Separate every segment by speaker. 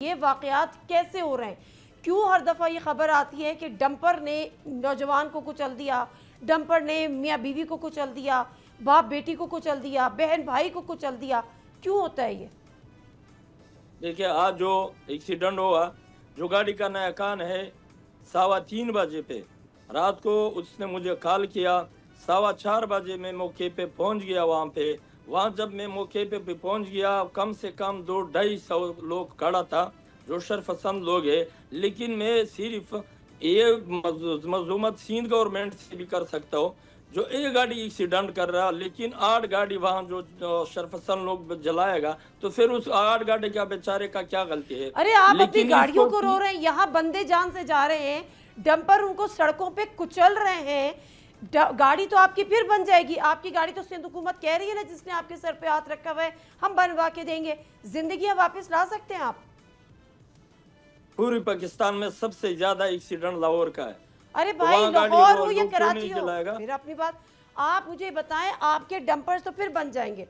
Speaker 1: ये वाकयात कैसे हो रहे हैं? क्यों हर दफ़ा ये खबर आती है कि डंपर ने नौजवान को कुचल दिया, डंपर ने मियाँ बीवी को कुचल दिया, बाप बेटी को कुचल दिया, बहन भाई को कुचल दिया? क्यों होता है ये?
Speaker 2: देखिए, आज जो एक्सीडेंट हुआ, जो गाड़ी का नया कान है, 3:15 बजे पे रात को उसने मुझे कॉल किया। 4:15 बजे मैं मौके पे पहुंच गया वहाँ पे। वहाँ जब मैं मौके पे पहुंच गया, कम से कम 200-250 लोग खड़ा था, जो शर्फसंद लोग है। लेकिन मैं सिर्फ ये मजूमत सिंध गवर्नमेंट से भी कर सकता हूँ, जो एक गाड़ी एक्सीडेंट कर रहा, लेकिन 8 गाड़ी वहाँ जो शर्फसंद लोग जलाएगा, तो फिर उस 8 गाड़ी का बेचारे का क्या गलती है?
Speaker 1: अरे आप अपनी
Speaker 2: लेकिन
Speaker 1: गाड़ियों को रो रहे हैं, यहाँ बंदे जान से जा रहे हैं, डंपर उनको सड़कों पे कुचल रहे हैं। गाड़ी तो आपकी फिर बन जाएगी। आपकी गाड़ी तो सिंध हुकूमत कह रही है ना, जिसने आपके सर पे हाथ रखा हुआ है हम बनवा के देंगे। जिंदगियां वापस ला सकते हैं आप?
Speaker 2: पूरी पाकिस्तान में सबसे ज्यादा एक्सीडेंट लाहौर का है।
Speaker 1: अरे
Speaker 2: तो
Speaker 1: भाई, लाहौर हो या कराची हो,
Speaker 2: जलाएगा?
Speaker 1: फिर अपनी बात आप मुझे बताएं। आपके डंपर्स तो फिर बन जाएंगे,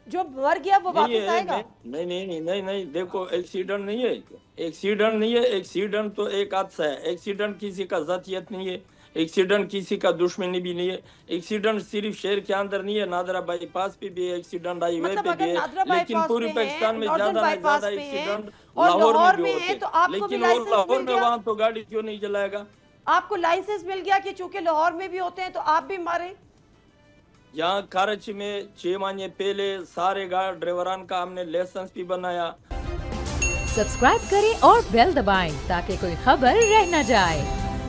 Speaker 1: जो मर गया वो वापस आएगा?
Speaker 2: नहीं नहीं नहीं नहीं नहीं, देखो, एक्सीडेंट नहीं है, एक्सीडेंट नहीं है। एक्सीडेंट तो एक हादसा है। एक्सीडेंट किसी का जातियत नहीं है, एक्सीडेंट किसी का दुश्मनी भी नहीं है। एक्सीडेंट सिर्फ शहर के अंदर नहीं है, नादरा बाईपास पे भी एक्सीडेंट, हाईवे पे भी है, लेकिन पूरी पाकिस्तान में ज्यादा से ज्यादा एक्सीडेंट लाहौर में होते हैं। लेकिन वो लाहौर में वहाँ तो गाड़ी क्यों नहीं जलाएगा?
Speaker 1: आपको लाइसेंस मिल गया कि चूंकि लाहौर में भी होते हैं तो आप भी मारे?
Speaker 2: यहाँ कराची में 6 महीने पहले सारे ड्राइवरान का हमने लाइसेंस भी बनाया।
Speaker 3: सब्सक्राइब करें और बेल दबाएं ताकि कोई खबर रह न जाए।